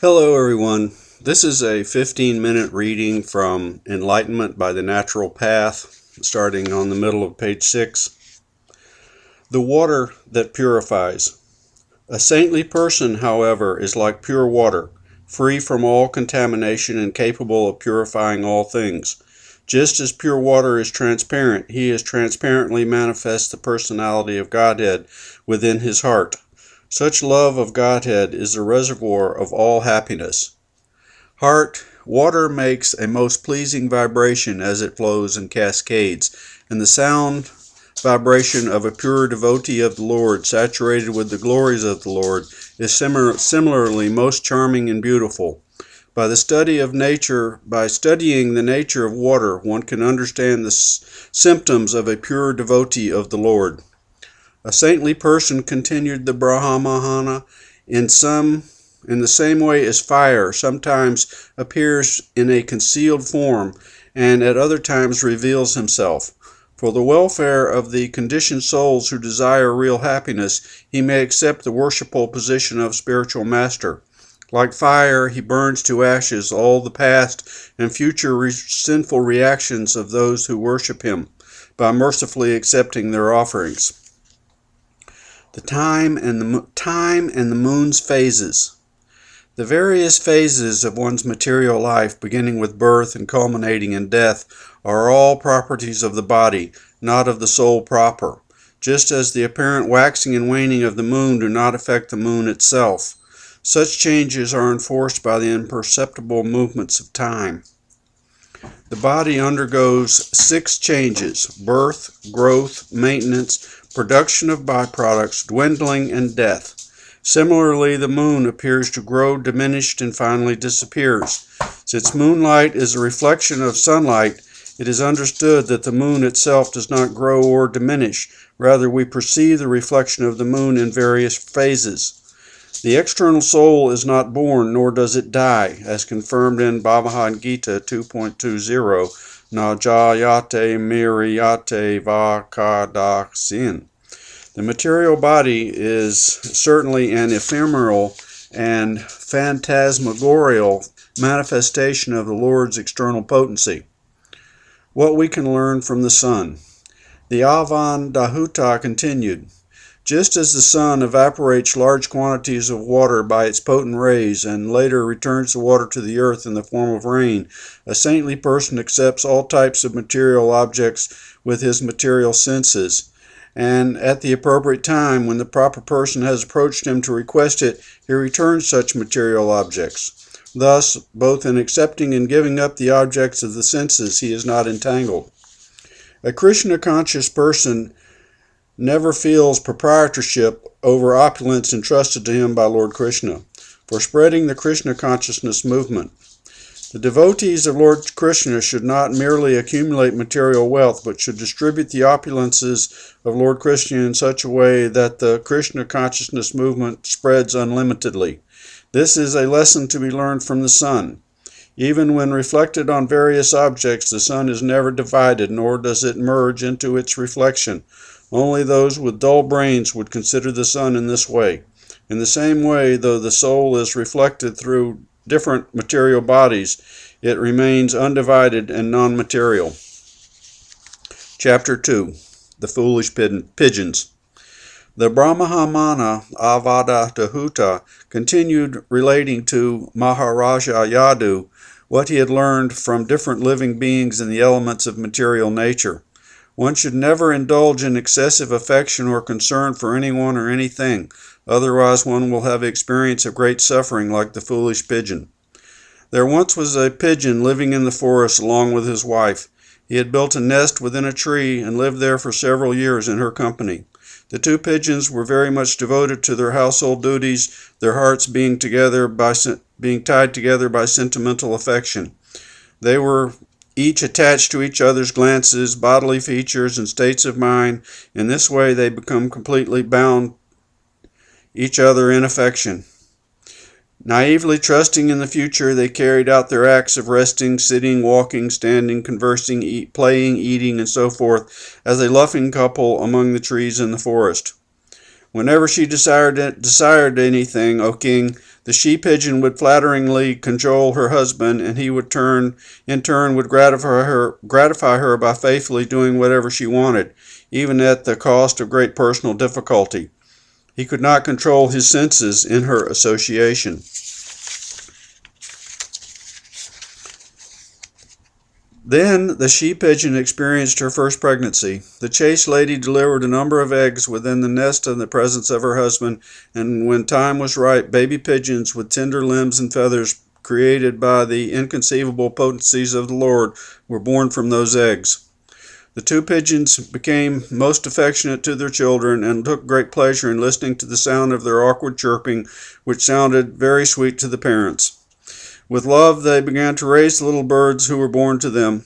Hello everyone. This is a 15-minute reading from Enlightenment by the Natural Path, starting on the middle of page 6. The water that purifies. A saintly person, however, is like pure water, free from all contamination and capable of purifying all things. Just as pure water is transparent, he is transparently manifests the personality of Godhead within his heart. Such love of Godhead is the reservoir of all happiness. Water makes a most pleasing vibration as it flows and cascades, and the sound vibration of a pure devotee of the Lord, saturated with the glories of the Lord, is similarly most charming and beautiful. By studying the nature of water, one can understand the symptoms of a pure devotee of the Lord. A saintly person, continued the Brahmana, in the same way as fire sometimes appears in a concealed form, and at other times reveals himself. For the welfare of the conditioned souls who desire real happiness, he may accept the worshipful position of spiritual master. Like fire, he burns to ashes all the past and future sinful reactions of those who worship him, by mercifully accepting their offerings. The time and the moon's phases. The various phases of one's material life, beginning with birth and culminating in death, are all properties of the body, not of the soul proper, just as the apparent waxing and waning of the moon do not affect the moon itself. Such changes are enforced by the imperceptible movements of time. The body undergoes 6 changes: birth, growth, maintenance, production of byproducts, dwindling, and death. Similarly, the moon appears to grow, diminished, and finally disappears. Since moonlight is a reflection of sunlight, it is understood that the moon itself does not grow or diminish. Rather, we perceive the reflection of the moon in various phases. The external soul is not born, nor does it die, as confirmed in Bhagavad Gita 2.20, Na jayate miriyate vakadaksin. The material body is certainly an ephemeral and phantasmagorial manifestation of the Lord's external potency. What we can learn from the sun. The Avadahuta continued, just as the sun evaporates large quantities of water by its potent rays and later returns the water to the earth in the form of rain, a saintly person accepts all types of material objects with his material senses, and at the appropriate time, when the proper person has approached him to request it, he returns such material objects. Thus, both in accepting and giving up the objects of the senses, he is not entangled. A Krishna-conscious person never feels proprietorship over opulence entrusted to him by Lord Krishna, for spreading the Krishna consciousness movement. The devotees of Lord Krishna should not merely accumulate material wealth, but should distribute the opulences of Lord Krishna in such a way that the Krishna consciousness movement spreads unlimitedly. This is a lesson to be learned from the sun. Even when reflected on various objects, the sun is never divided, nor does it merge into its reflection. Only those with dull brains would consider the sun in this way. In the same way, though the soul is reflected through different material bodies, it remains undivided and non-material. Chapter 2. The Foolish Pigeons. The Brahmana Avadahuta continued relating to Maharaja Yadu what he had learned from different living beings in the elements of material nature. One should never indulge in excessive affection or concern for anyone or anything, otherwise one will have experience of great suffering like the foolish pigeon. There once was a pigeon living in the forest along with his wife. He had built a nest within a tree and lived there for several years in her company. The 2 pigeons were very much devoted to their household duties, their hearts being tied together by sentimental affection. They were each attached to each other's glances, bodily features, and states of mind. In this way they become completely bound each other in affection. Naively trusting in the future, they carried out their acts of resting, sitting, walking, standing, conversing, playing, eating, and so forth, as a loving couple among the trees in the forest. Whenever she desired anything, O king, the she-pigeon would flatteringly cajole her husband, and he would in turn would gratify her by faithfully doing whatever she wanted, even at the cost of great personal difficulty. He could not control his senses in her association. Then the she-pigeon experienced her first pregnancy. The chaste lady delivered a number of eggs within the nest in the presence of her husband, and when time was ripe, baby pigeons with tender limbs and feathers created by the inconceivable potencies of the Lord were born from those eggs. The two pigeons became most affectionate to their children and took great pleasure in listening to the sound of their awkward chirping, which sounded very sweet to the parents. With love, they began to raise the little birds who were born to them.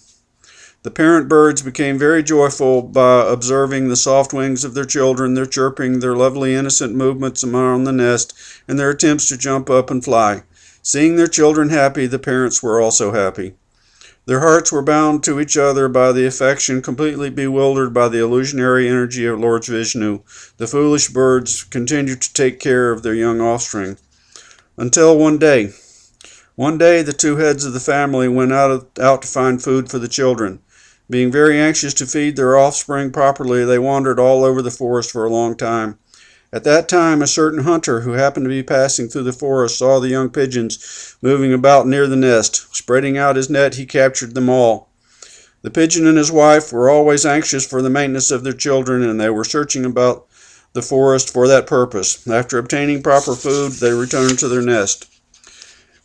The parent birds became very joyful by observing the soft wings of their children, their chirping, their lovely innocent movements around the nest, and their attempts to jump up and fly. Seeing their children happy, the parents were also happy. Their hearts were bound to each other by the affection, completely bewildered by the illusionary energy of Lord Vishnu. The foolish birds continued to take care of their young offspring. Until one day, the two heads of the family went out to find food for the children. Being very anxious to feed their offspring properly, they wandered all over the forest for a long time. At that time, a certain hunter who happened to be passing through the forest saw the young pigeons moving about near the nest. Spreading out his net, he captured them all. The pigeon and his wife were always anxious for the maintenance of their children, and they were searching about the forest for that purpose. After obtaining proper food, they returned to their nest.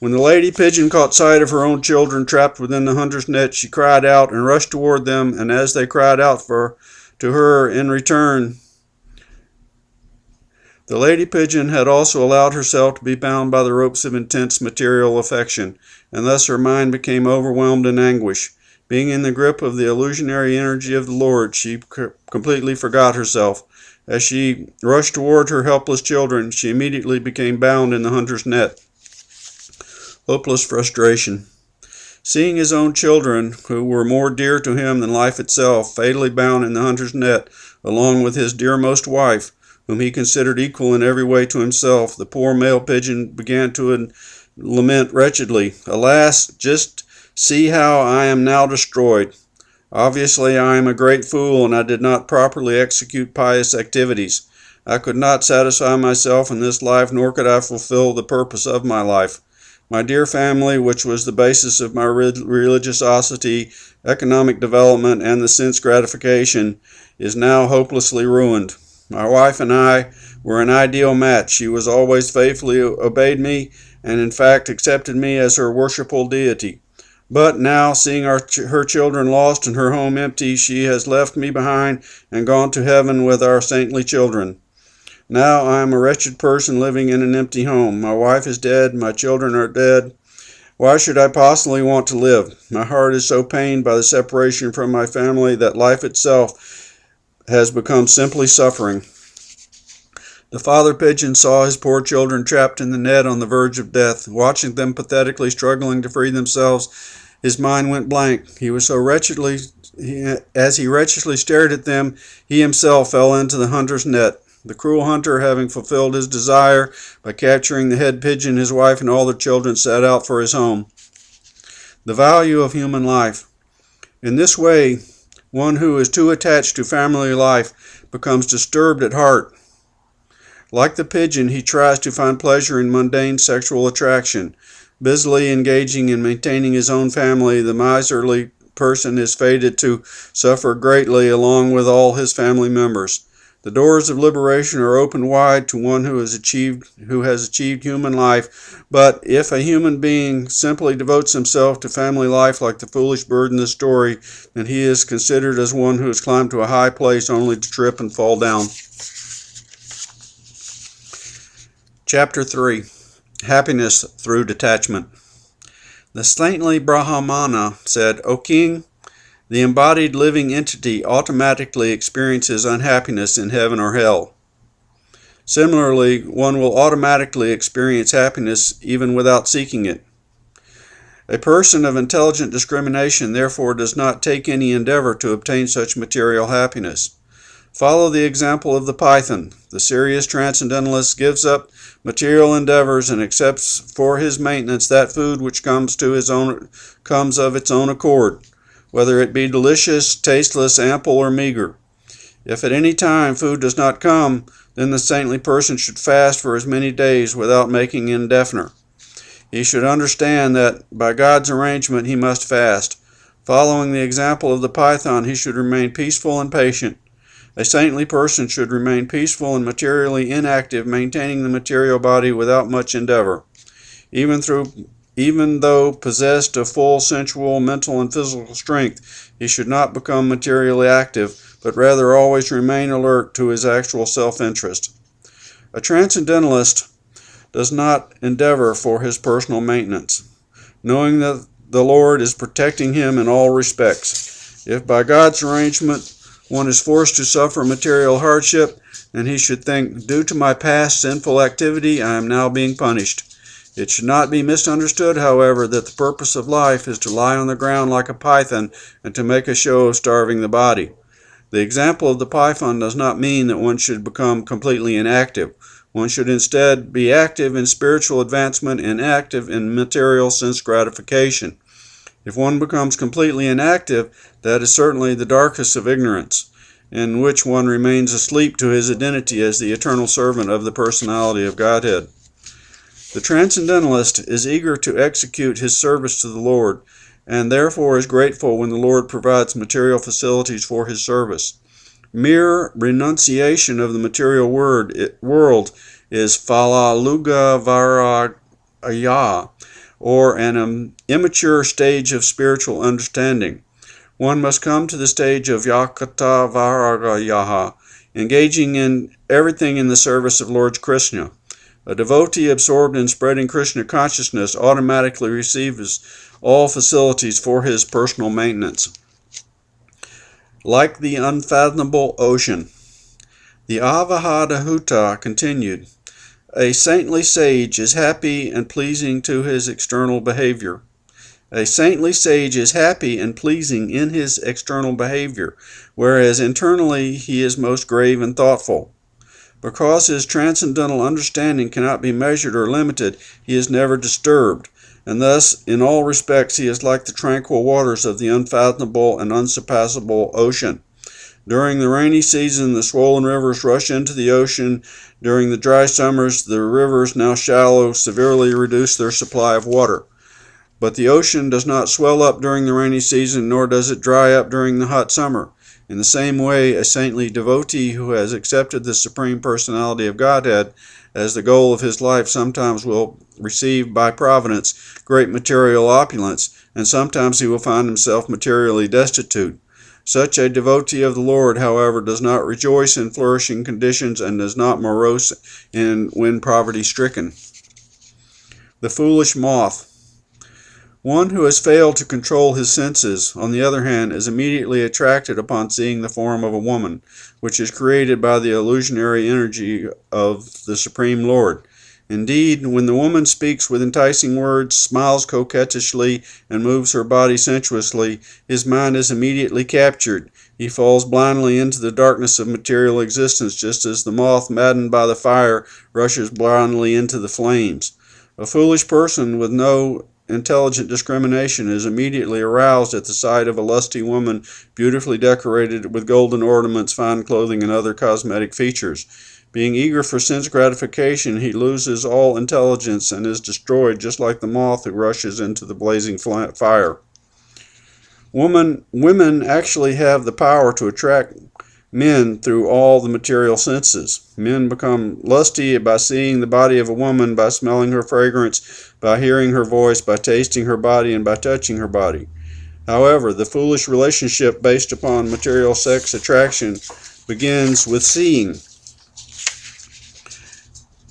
When the lady pigeon caught sight of her own children trapped within the hunter's net, she cried out and rushed toward them, and as they cried out to her in return, the lady pigeon had also allowed herself to be bound by the ropes of intense material affection, and thus her mind became overwhelmed in anguish. Being in the grip of the illusionary energy of the Lord, she completely forgot herself. As she rushed toward her helpless children, she immediately became bound in the hunter's net. Hopeless frustration. Seeing his own children, who were more dear to him than life itself, fatally bound in the hunter's net, along with his dearmost wife, whom he considered equal in every way to himself, the poor male pigeon began to lament wretchedly, "Alas, just see how I am now destroyed. Obviously I am a great fool, and I did not properly execute pious activities. I could not satisfy myself in this life, nor could I fulfill the purpose of my life. My dear family, which was the basis of my religiosity, economic development, and the sense gratification, is now hopelessly ruined. My wife and I were an ideal match. She was always faithfully obeyed me, and in fact accepted me as her worshipful deity. But now, seeing her children lost and her home empty, she has left me behind and gone to heaven with our saintly children. Now I am a wretched person living in an empty home. My wife is dead, my children are dead. Why should I possibly want to live? My heart is so pained by the separation from my family that life itself has become simply suffering." The father pigeon saw his poor children trapped in the net on the verge of death. Watching them pathetically struggling to free themselves, his mind went blank. As he wretchedly stared at them, he himself fell into the hunter's net. The cruel hunter, having fulfilled his desire by capturing the head pigeon, his wife and all their children set out for his home. The value of human life. In this way, one who is too attached to family life becomes disturbed at heart. Like the pigeon, he tries to find pleasure in mundane sexual attraction. Busily engaging in maintaining his own family, the miserly person is fated to suffer greatly along with all his family members. The doors of liberation are opened wide to one who has achieved human life, but if a human being simply devotes himself to family life like the foolish bird in the story, then he is considered as one who has climbed to a high place only to trip and fall down. Chapter 3. Happiness through Detachment. The saintly Brahmana said, "O king, the embodied living entity automatically experiences unhappiness in heaven or hell. Similarly, one will automatically experience happiness even without seeking it. A person of intelligent discrimination therefore does not take any endeavor to obtain such material happiness. Follow the example of the python. The serious transcendentalist gives up material endeavors and accepts for his maintenance that food which comes of its own accord, whether it be delicious, tasteless, ample, or meager. If at any time food does not come, then the saintly person should fast for as many days without making indefinite. He should understand that by God's arrangement he must fast. Following the example of the python, he should remain peaceful and patient. A saintly person should remain peaceful and materially inactive, maintaining the material body without much endeavor. Even though possessed of full sensual, mental, and physical strength, he should not become materially active, but rather always remain alert to his actual self-interest. A transcendentalist does not endeavor for his personal maintenance, knowing that the Lord is protecting him in all respects. If by God's arrangement one is forced to suffer material hardship, then he should think, due to my past sinful activity, I am now being punished. It should not be misunderstood, however, that the purpose of life is to lie on the ground like a python and to make a show of starving the body. The example of the python does not mean that one should become completely inactive. One should instead be active in spiritual advancement and active in material sense gratification. If one becomes completely inactive, that is certainly the darkest of ignorance, in which one remains asleep to his identity as the eternal servant of the personality of Godhead. The transcendentalist is eager to execute his service to the Lord, and therefore is grateful when the Lord provides material facilities for his service. Mere renunciation of the material world is Falalugavaraya, or an immature stage of spiritual understanding. One must come to the stage of Yakatavaraya, engaging in everything in the service of Lord Krishna. A devotee absorbed in spreading Krishna consciousness automatically receives all facilities for his personal maintenance. Like the unfathomable ocean. The Avahadahuta continued, a saintly sage is happy and pleasing to his external behavior. A saintly sage is happy and pleasing in his external behavior, whereas internally he is most grave and thoughtful. Because his transcendental understanding cannot be measured or limited, he is never disturbed, and thus in all respects he is like the tranquil waters of the unfathomable and unsurpassable ocean. During the rainy season, the swollen rivers rush into the ocean. During the dry summers, the rivers, now shallow, severely reduce their supply of water. But the ocean does not swell up during the rainy season, nor does it dry up during the hot summer. In the same way, a saintly devotee who has accepted the Supreme Personality of Godhead as the goal of his life sometimes will receive by providence great material opulence, and sometimes he will find himself materially destitute. Such a devotee of the Lord, however, does not rejoice in flourishing conditions and is not morose when poverty-stricken. The foolish moth. One who has failed to control his senses, on the other hand, is immediately attracted upon seeing the form of a woman, which is created by the illusionary energy of the Supreme Lord. Indeed, when the woman speaks with enticing words, smiles coquettishly, and moves her body sensuously, his mind is immediately captured. He falls blindly into the darkness of material existence, just as the moth, maddened by the fire, rushes blindly into the flames. A foolish person with no intelligent discrimination is immediately aroused at the sight of a lusty woman beautifully decorated with golden ornaments, fine clothing, and other cosmetic features. Being eager for sense gratification, he loses all intelligence and is destroyed, just like the moth who rushes into the blazing fire. Women actually have the power to attract men through all the material senses. Men become lusty by seeing the body of a woman, by smelling her fragrance, by hearing her voice, by tasting her body, and by touching her body. However, the foolish relationship based upon material sex attraction begins with seeing.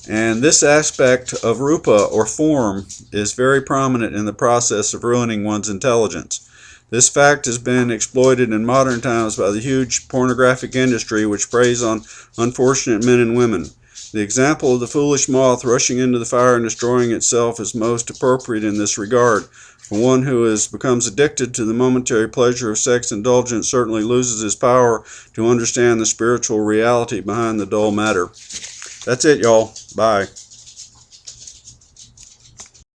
And this aspect of rupa, or form, is very prominent in the process of ruining one's intelligence. This fact has been exploited in modern times by the huge pornographic industry, which preys on unfortunate men and women. The example of the foolish moth rushing into the fire and destroying itself is most appropriate in this regard, One who becomes addicted to the momentary pleasure of sex indulgence certainly loses his power to understand the spiritual reality behind the dull matter. That's it, y'all. Bye.